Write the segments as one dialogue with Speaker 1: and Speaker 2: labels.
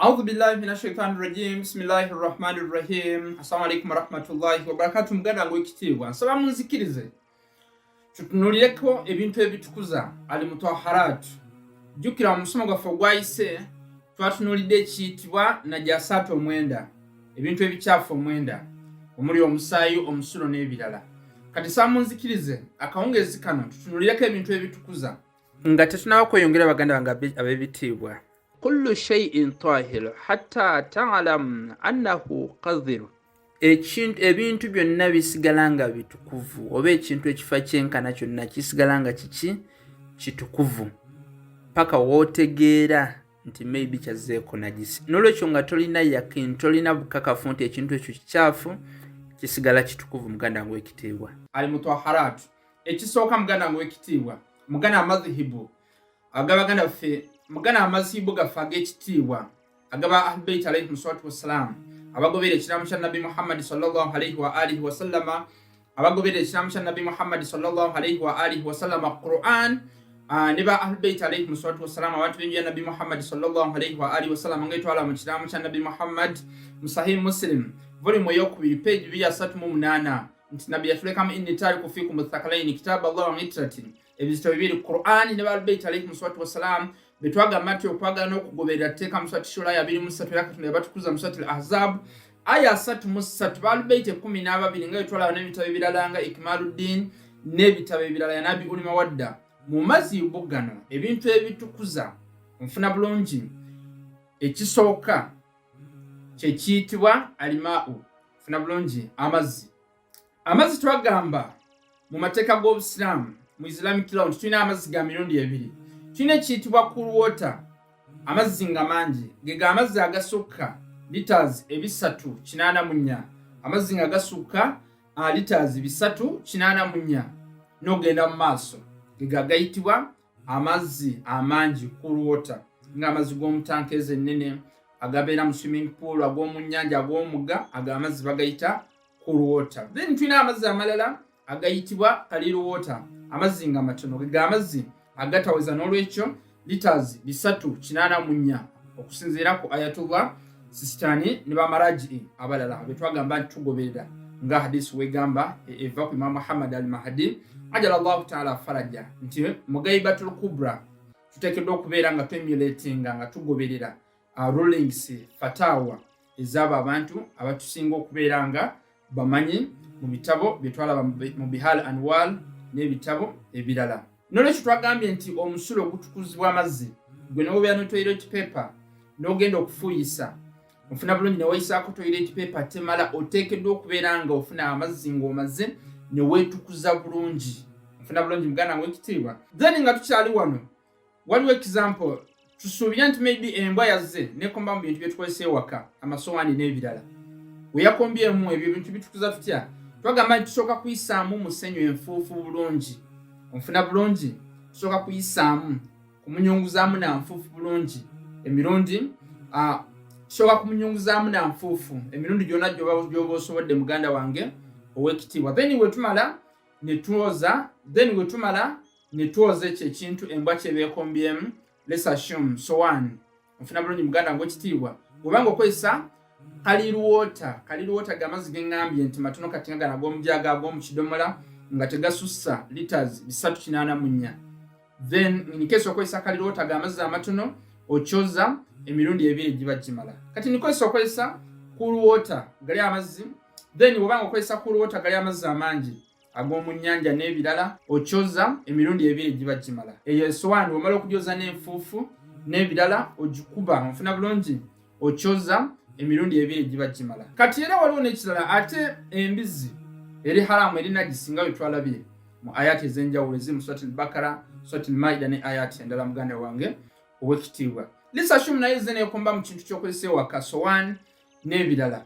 Speaker 1: A'udhu billahi minash shaitani rajim. Bismillahir rahmanir rahim. Assalamu alaikum warahmatullahi wabarakatuh. Muganda ngo ekitiibwa nsaba munzikirize tutunulireko ebintu ebitukuza ali mutwaharatu. Jukira omusomo gwaffe gwayise twatunulidde ekiyitibwa najasatu omwenda, ebintu ebikyafu omwenda omuli omusaayi, omusulo n'ebirala. Kati nsaba munzikirize akawungezi kano tutunulireko ebintu ebitukuza nga tetunaba kweyongera baganda bange ab'ebitiibwa. Kullu shay'in tahir hatta ta'lam annahu qadir. Ebintu byonna bisigala nga bitukuvu, oba ekintu ekifa kyenkana kyonna kisigala nga kitukuvu paka wootegeera nti maybe kyazzeeko najisi. N'olwekyo nga tolina yakini, tolina bukakafu nti ekintu ekyo kikyafu, kisigala kitukuvu muganda wange w'ekitiibwa. Ali mutwaharatu. Ekisooka muganda wange w'ekitiibwa, muganda amadhihibu agabaganda baffe, muganda amazhibu gaffe ag'ekitiibwa agaba ahlulbayt alayhim salatu wassalamu, abagobera ekiramu kya Nabi Muhammad sallallahu alayhi wa alihi wa sallama, abagobera ekiramu kya Nabi Muhammad sallallahu alayhi wa alihi wa sallama Qur'an, ne ba ahlulbayt alayhim salatu wassalamu, abantu b'enju ya Nabi Muhammad sallallahu alayhi wa alihi wa sallama ng'etwala mu kiramu kya Nabi Muhammad mu Sahih Muslim volume ey'okubiri page 238 nti Nabi yatulekamu inni tariku fikum athqalaini kitaba Allah wa itratin, ebizito bibiri Qur'an ne ba ahlulbayt alayhim salatu wassalamu betwagamba nti okwagala n'okugoberera tteeka mu surati shura ya 23 ya Katonda yabatukuza mu surati al-Ahzab aya 33 ba ahlulbayt 12 nga betwala n'ebitabo ebirala nga Ikmaluddin n'ebitabo ebirala ya Nabi Ulima Wadda. Mu mazhibu gano ebintu ebitukuza nfuna bulungi ekisooka kye kiyitibwa alimau, nfuna bulungi amazzi twagamba mu mateeka g'obusilamu mu Islamic law tulina amazzi ga mirundi ebiri. Tulina ekiyitibwa cool water, amazzi nga mangi gega amazzi agasukka liters 384, amazzi nga gasukka liters 384 n'ogenda mu maaso gega gayitibwa amazzi amangi cool water, nga amazzi g'omutanka ezennene agabeera mu swimming pool, ag'omu nnyanja, ag'omugga, aga amazzi bagayita cool water. Then tulina amazzi amalala agayitibwa clear water, amazzi nga matono gega amazzi agataweza n'olwekyo liters 384 okusinziira ku Ayatullah Sistani ne bamaraji abalala betwagamba nti tugoberera nga hadisi wegamba eva ku Imam Muhammad al-Mahdi ajalallahu ta'ala faraja nti mu Ghaibatul Kubra tuteekeddwa okubeera nga twemulatinga nga tugoberera rulings fatawa ez'abo abantu abatusinga okubeera nga bamanyi mu bitabo byetwalaba mu Bihal Anwar n'ebitabo ebirala. N'olwekyo twagambye nti omusulo gutukuzibwa amazzi, gwe n'obeera ne toilet paper n'ogenda okufuuyisa, ofuna bulungi ne weeyisaako toilet paper temala, oteekeddwa okubeera nga ofuna amazzi ng'omaze ne weetukuza bulungi, ofuna bulungi muganda w'ekitiibwa. Then nga tukyali wano waliwo example, tusuubira nti maybe embwa yazze nekomba mu bintu byetukozesa ewaka, amasowaani n'ebirala. We yakombyemu ebyo bintu bitukuza tutya? Twagamba nti tusooka kuyisaamu musenyu enfuufu bulungi, onfuna bulungi, tusooka kuyisaamu kumunyunguzaamu na nfuufu bulungi emirundi tusooka kumunyunguzaamu na nfuufu emirundi gyonna gy'oba osobodde muganda wange ow'ekitiibwa. Then ne twoza ekyo ekintu embwa kyebeekombyemu, let's assume sowaani, onfuna bulungi muganda wange ow'ekitiibwa. Bw'obanga okozesa clear water gamazzi geŋŋambye nti matono kati nga gano ag'omujaga, ag'omu kidomola nga tegasussa liters 384, then in case okozesa clear water gamazzi amatono okyoza emirundi 2 giba gimala. Kati nikozesa okozesa cool water gali amazzi, then bw'obanga okozesa cool water gali amazzi amangi ag'omu nnyanja n'ebirala okyoza emirundi 2 giba gimala. Eyo esowaani omala okugyoza n'enfuufu n'ebirala ogikuba, onfuna bulungi, okyoza emirundi 2 giba gimala. Kati era waliwo n'ekirala, ate embizzi eri haramu eri najisi nga bwe mu ayati ez'enjawulo eziri mu surati al-Bakara, surati al-Maida ne ayati endala muganda wange ow'ekitiibwa. Let's assume naye ze neekomba mu kintu ky'okozesa ewaka, sowaani n'ebirala.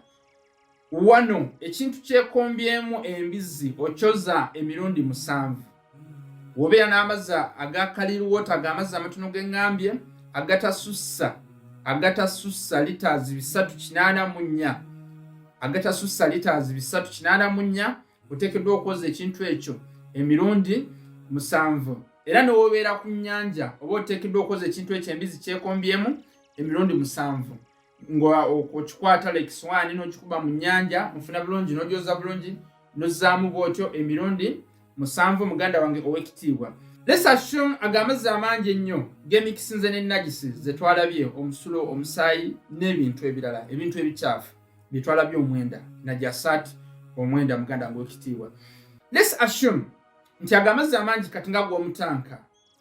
Speaker 1: Wano ekintu kyekombyemu embizzi okyoza emirundi 7. Wobeera n'amazzi aga clear water ag'amazzi amatono geŋŋambye agatasussa liters 384, agatasussa liters 384, oteekeddwa okwoza ekintu ekyo emirundi 7. Era n'obeera ku nnyanja oba oteekeddwa okwoza ekintu ekyo embizzi kyekombyemu emirundi 7. ngo okikwata like swan n'okikuba mu nnyanja nfuna bulungi n'ogyoza bulungi n'ozzaamu bw'otyo emirundi 7 muganda wange ow'ekitiibwa. Let's assume ag'amazzi amangi ennyo g'emikisinze n'ennajisi ze twalabye omusulo omusaayi n'ebintu ebirala ebintu ebikyafu bye twalabye omwenda najasat omwenda muganda wange ow'ekitiibwa. Let's assume nti ag'amazzi amangi kati nga g'omutanka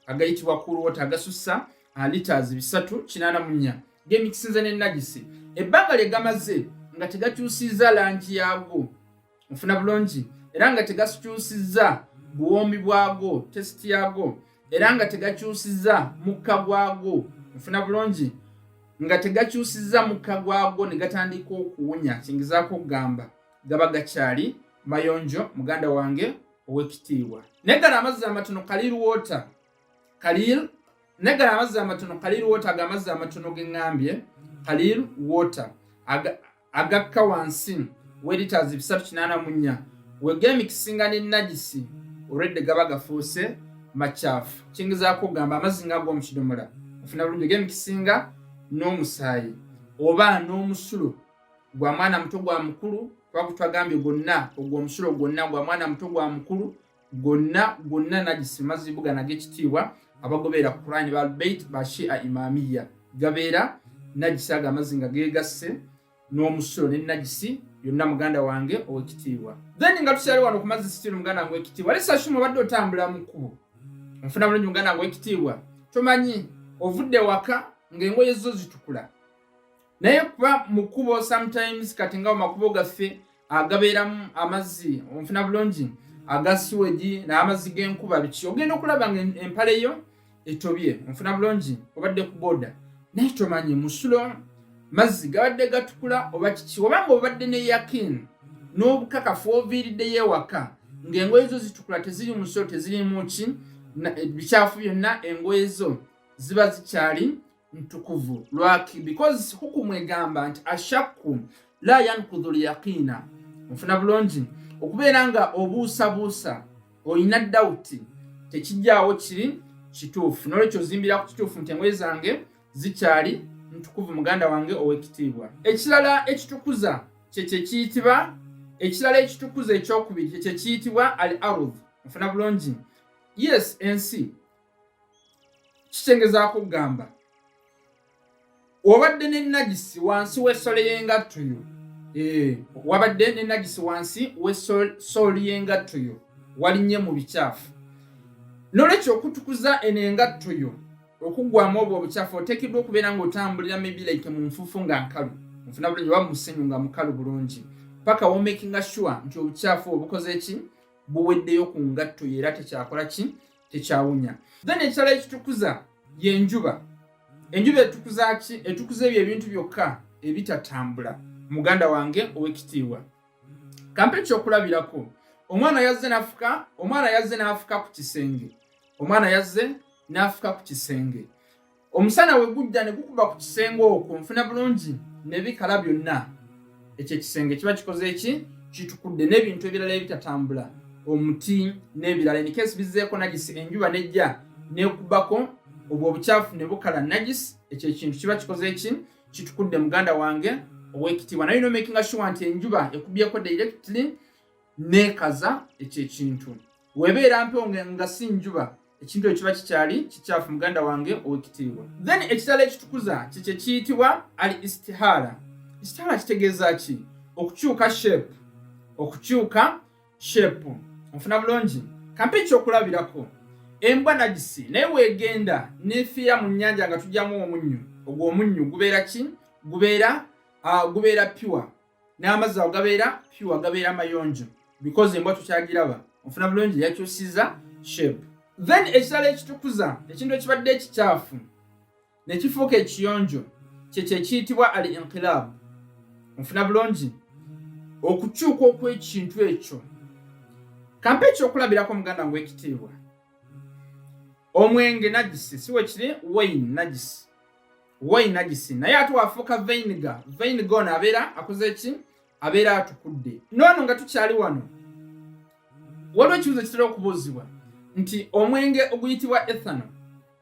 Speaker 1: agayitibwa cool water agasussa liters 384 g'emikisinze n'ennajisi ebbanga lye gamaze nga tegakyusizza langi yaago nfuna bulungi era nga tegakyusizza buwombi bwago test yago era nga tegakyusizza mukka gwago nfuna bulungi nga tegakyusizza mukka gwago ne gatandika okuwunya kingizaako okugamba gaba gakyali mayonjo muganda wange ow'ekitiibwa. Negala amazzi amatono kalil water negala amazzi amatono kalil water ag'amazzi amatono g'eŋŋambye kalil water agakka wansi w'eliters 384 weg'emikisinga n'ennajisi olwedde gaba gafuuse makyafu kingizaako okugamba amazzi nga ag'omukidomola ofuna bulungi g'emikisinga n'omusaayi oba n'omusulo gwa mwana muto gwa mukulu kuba twagambye gonna ogw'omusulo gwonna gwa mwana muto gwa mukulu gonna najisi mazzi bugana g'ekitiibwa abagoberera ku Qur'ani balbeit bashia imamiya gabeera najisi aga amazzi nga geegasse n'omusulo n'ennajisi yonna muganda wange ow'ekitiibwa. Then nga tukyali wano ku mazzi sitiru muganda wange ow'ekitiibwa lesa shuma obadde otambula mu kkubo nfuna bulungi muganda wange ow'ekitiibwa tomanyi ovudde waka ng'engoye zo zitukula naye kuba mu kkubo sometimes kati nga mu makubo gaffe agabeeramu amazzi onfuna bulungi aga siwegi n'amazzi g'enkuba biki ogenda okulaba nga empale yo etobye onfuna bulungi obadde ku boda naye tomanyi musulo mazzi gabadde gatukula oba kiki obanga obadde ne yakin n'obukakafu oviiriddeyo ewaka ng'engoye zo zitukula teziri musulo teziri muki bikyafu byonna engoye zo ziba zikyali ntukuvu lwaki because hukumu egamba nti ashakku la yankudhu lyaqina nfuna bulungi okubeera nga obuusabuusa olina dawuti tekijjaawo kiri kituufu n'olwekyo ozimbira ku kituufu nti engoye zange zikyali ntukuvu muganda wange ow'ekitiibwa. Ekirala ekitukuza kyekiyitibwa ekirala ekitukuza ekyokubiri kyekiyitibwa al arudh nfuna bulungi yes ensi kitengezaako okugamba wabadde n'ennajisi wansi w'essole y'engatto yo wabadde n'ennajisi wansi w'essole y'engatto yo walinnye mu bikyafu n'olwekyo okutukuza eno engatto yo okuggwamu obwo obukyafu oteekeddwa okubeera ng'otambulira maybe like mu nfuufu nga nkalu nfuna bulungi oba mu musenyu nga mukalu bulungi paka womakinga sure nti obukyafu obukoze ki buweddeyo ku ngatto yo era tekyakola ki tekyawunya. Then ekirala ekitukuza y'enjuba. Enjuba etukuza ki? Etukuza ebyo ebintu byokka ebitatambula muganda wange ow'ekitiibwa. Kampe ekyokulabirako omwana yazze n'afuka ku kisenge n'afuka ku kisenge omusana we gujja ne gukuba ku kisenge okwo nfuna bulungi ne bikala byonna ekyo ekisenge kiba kikoze eki kitukudde n'ebintu ebirala ebitatambula omuti n'ebirala enikesi bizzeeko najisi enjuba nejja nekubako obwo obukyafu ne bukala najisi ekyo ekintu kiba kikoze eki kitukudde muganda wange ow'ekitiibwa. Naye making sure nti enjuba ekubyeko directly nekaza ekyo ekintu webeera mpewo nga si njuba ekintu ekiba kikyali kikyafu muganda wange ow'ekitiibwa. Then ekitala ekitukuza kye kiyitibwa al istihara. Istihara kitegeeza ki? Okukyuka shape onfuna bulungi kampe ekyokulabirako embwa najisi naye weegenda nefiira mu nnyanja nga tujjamu omunnyu ogwo omunnyu gubeera ki? Gubeera pure n'amazzi ago gabeera pure gabeera mayonjo because embwa tukyagiraba onfuna bulungi yakyusiza shape. Then ekirala ekitukuza ekintu ekibadde ekikyafu ne kifuuka ekiyonjo kyekyo ekiyitibwa al inqilab onfuna bulungi okukyuka okw'ekintu ekyo. Kampe ekyokulabirako muganda wange ow'ekitiibwa omwenge najisi siwe kiri wine najisi naye ate wafuuka vinegar ono abeera akoze ki? Abeera atukudde. Noono nga tukyali wano waliwo ekibuzo kitera okubuuzibwa nti omwenge oguyitibwa ethanol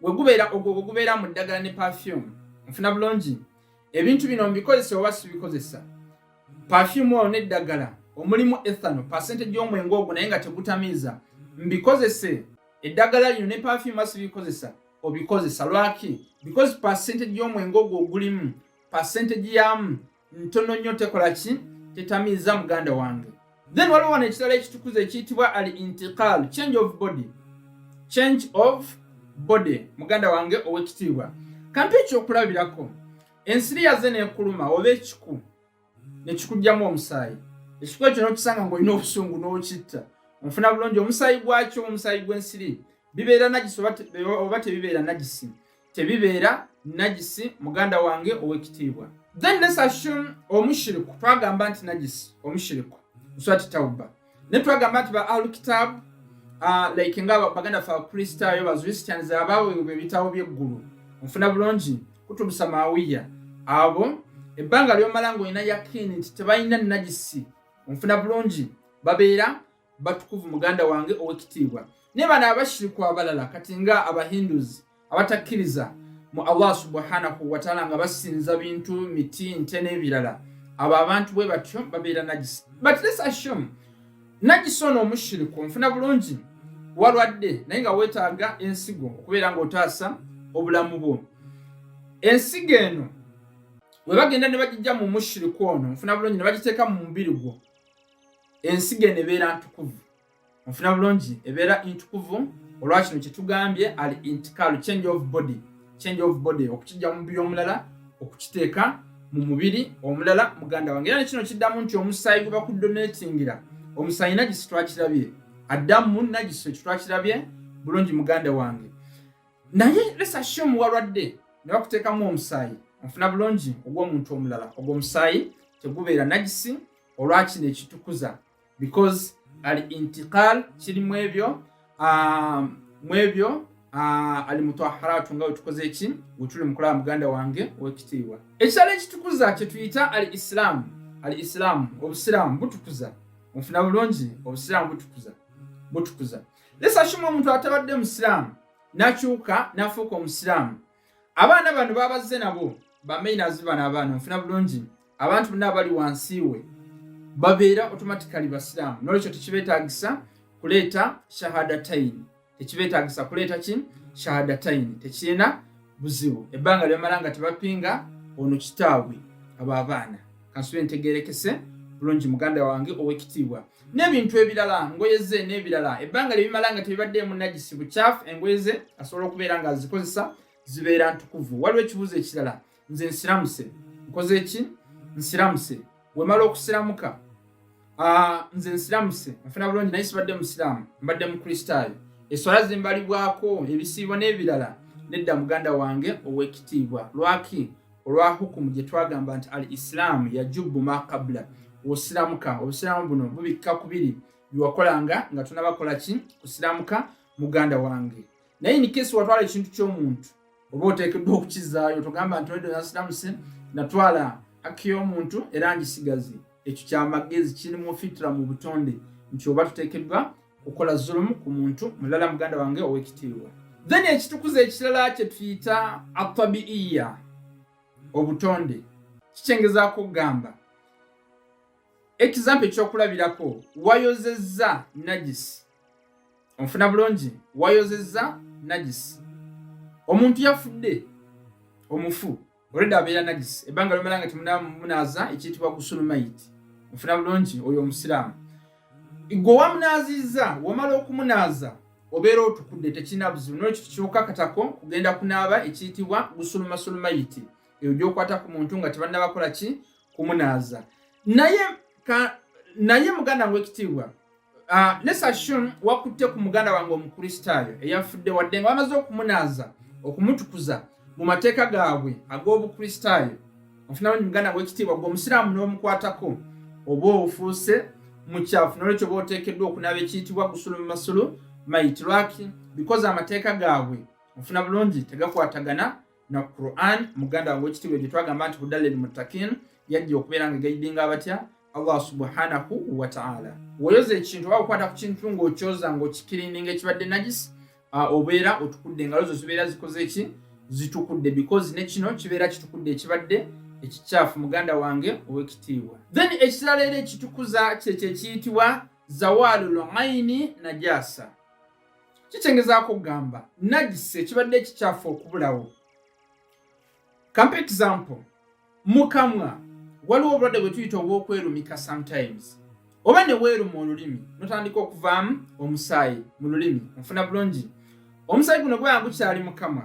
Speaker 1: we gubeera mu ddagala ne perfume nfuna bulungi ebintu bino mbikozesa oba sibikozesa. Perfume ono n'eddagala omulimu ethanol percentage y'omwenge ogwo naye nga tegutamiiza mbikozese. Eddagala lino ne perfume sibikozesa obikozesa. Lwaki? Because percentage y'omwenge ogwo ogulimu percentage yamu ntono nnyo, tekola ki? Tetamiiza muganda wange. Then waliwo wano ekirala ekitukuza ekiyitibwa al-intiqal, change of body. Change of body muganda wange ow'ekitiibwa. Kampi ekyokulabirako, ensiri yaze neekuluma oba ekiku nekikugyamu omusaayi. Ekiku ekyo n'okisanga ng'olina obusungu n'okitta, onfuna bulungi omusaayi gwakyo omusaayi gw'ensiri bibeera najisi oba tebibeera najisi? Tebibeera najisi muganda wange ow'ekitiibwa. Then let's assume omushiriku twagamba nti najisi, omushiriku nswati tawba, ne twagamba nti ba ahlul kitab like nga baganda fa Kristaayo ba Christians abaweebwa ebitabo by'eggulu, onfuna bulungi kutubu samawiya, abo ebbanga ly'omala ng'olina yakini nti tebalina najisi, onfuna bulungi babeera batukuvu muganda wange ow'ekitiibwa. Ne bano abashiriku abalala kati nga abahindus abatakkiriza mu Allah subhanahu wa ta'ala nga basinza bintu miti nte n'ebirala, abo abantu bwe batyo babeera najisi. But let's assume najisi ono omushiriku onfuna bulungi walwadde naye nga weetaaga ensigo okubeera ng'otaasa obulamu bwo. Ensigo eno bwe bagenda ne bagijja mu mushiriku ono onfuna bulungi ne bagiteeka mu mubiri gwo, ensigo eno ebeera ntukuvu, onfuna bulungi ebeera ntukuvu. Olwakino kyetugambye al intikal, change of body. Change of body, okukijja mu mubiri omulala okukiteeka mu mubiri omulala muganda wange. Era nekino kiddamu nti omusaayi gwe bakudonatingira, omusaayi najisi twakirabye, addamu najisi twakirabye bulungi muganda wange. Naye let's assume walwadde ne bakuteekamu omusaayi, onfuna bulungi ogw'omuntu omulala, ogwo omusaayi tegubeera najisi. Olwakino ekitukuza because al intiqal kiri mu ebyo ali mutwaharatu nga wetukoze eki wetuli mukulaba muganda wange ow'ekitiibwa. Ekirala ekitukuza kye tuyita al islamu. Al islamu obusiraamu butukuza, onfuna bulungi obusiraamu butukuza. Let's assume omuntu atabadde musiraamu n'akyuka n'afuuka omusiraamu. Abaana bano babazze nabo bamainazi bano abaana, onfuna bulungi abantu bonna abali wansi we babeera automatically basiraamu. N'olwekyo tekibeetaagisa kuleeta shahadataini, tekibeetaagisa kuleeta ki? Shahadataini, tekirina buzibu. Ebbanga ly'omala nga tebapinga ono kitaabwe abo abaana. Kansube ntegeerekese bulungi muganda wange ow'ekitiibwa. N'ebintu ebirala ngoye ze n'ebirala ebbanga lye bimala nga tebibaddeemu najisi bukyafu, engoye ze asobola okubeera nga azikozesa zibeera ntukuvu. Waliwo ekibuuzo ekirala, nze nsiramuse, nkoze eki? Nsiramuse. Wemala okusiramuka nze nsiramuse, nfuna bulungi naye sibadde musiraamu, mbadde mukristaayo, eswala zimbalibwako ebisiibo n'ebirala. Nedda muganda wange ow'ekitiibwa. Lwaki? Olwa hukumu gye twagamba nti al islaamu yajubu ma qabla. Osiramuka, obusiraamu buno bubikka kubiri biwakolanga nga tonabakola ki? Kusiramuka muganda wange. Naye in case watwala ekintu ky'omuntu oba oteekeddwa okukizaayo, togamba nti olwo nasiramuse natwala haki y'omuntu era ngisigazi. Ekyo kyamagezi kirimu fitira mu butonde nti oba tuteekeddwa kukola zulumu ku muntu mulala muganda wange ow'ekitiibwa. Then ekitukuza ekirala kye tuyita atabiiya, obutonde. Kikyengezaako okugamba example ekyokulabirako, wayozezza najisi, onfuna bulungi wayozezza najisi. Omuntu yafudde omufu olwedde abeera najisi, ebbanga lyomala nga temunamunaaza ekiyitibwa gusulumayiti, onfuna bulungi oyo omusiraamu. Gwe wamunaaziza, wamala okumunaaza obeera otukudde, tekirina buzibu. N'olwekyo tukiwuka katako kugenda kunaaba ekiyitibwa gusulumayiti, eyo gy'okwata ku muntu nga tebannabakola ki? Kumunaaza. Naye muganda wange w'ekitiibwa, let's assume wakutte ku muganda wange omukristaayo eyafudde, wadde nga bamaze okumunaaza okumutukuza mu mateeka gaabwe ag'obukristaayo, onfuna muganda wange w'ekitiibwa, gwe omusiraamu n'omukwatako oba ofuuse mukyafu. N'olwekyo oba oteekeddwa okunaaba ekiyitibwa gusulumayiti. Lwaki? Because amateeka gaabwe onfuna bulungi tegakwatagana na Quran. Muganda wange w'ekitiibwa gye twagamba nti hudal lil muttaqin yajja okubeera nga gaidinga abatya Allah subhanahu wa ta'ala. Woyoza ekintu oba okwata ku kintu ng'okyoza ng'okikirininga ekibadde najisi, obeera otukudde, engalo zo zibeera zikoze eki? Zitukudde, because ne kino kibeera kitukudde ekibadde ekikyafu muganda wange ow'ekitiibwa. Then ekirala era ekitukuza kyekyo ekiyitibwa zawalul aini najasa. Kikyengezaako okugamba najisi ekibadde ekikyafu okubulawo. Kampa example, mukamwa waliwo obulwadde bwe tuyita obw'okwerumika sometimes. Oba ne weeruma olulimi notandika okuvaamu omusaayi mu lulimi onfuna bulungi. Omusaayi guno gweyanga gukyali mu kamwa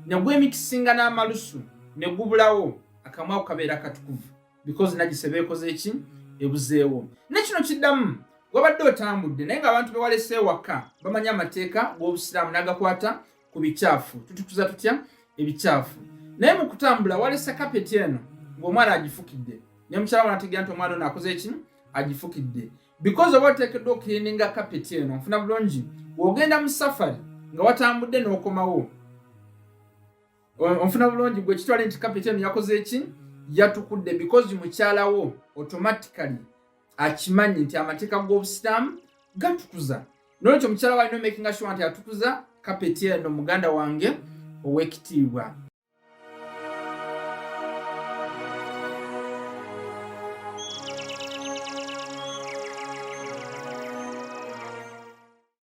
Speaker 1: ne gwemikisinga n'amalusu ne gubulawo, akamwa ako kabeera katukuvu because najisi beekoze eki? Ebuzeewo. Ne kino kiddamu wabadde otambudde naye ng'abantu bewalese ewaka bamanyi amateeka g'obusiraamu n'agakwata ku bikyafu. Tutukuza tutya? Ebikyafu. Naye mu kutambula walese kapeti eno ng'omwana agifukidde ne mukyala wanategeera nti omwana ono akoze eki? Agifukidde. Because oba oteekeddwa okirininga kapeti eno onfuna bulungi bw'ogenda mu safari nga watambudde n'okomawo onfuna bulungi gwe kitwale nti kapeti eno yakoze eki? Yatukudde because mukyala wo automatically akimanyi nti amateeka g'obusiraamu gatukuza. Nolwekyo mukyala wo alina making sure nti atukuza kapeti eno muganda wange ow'ekitiibwa.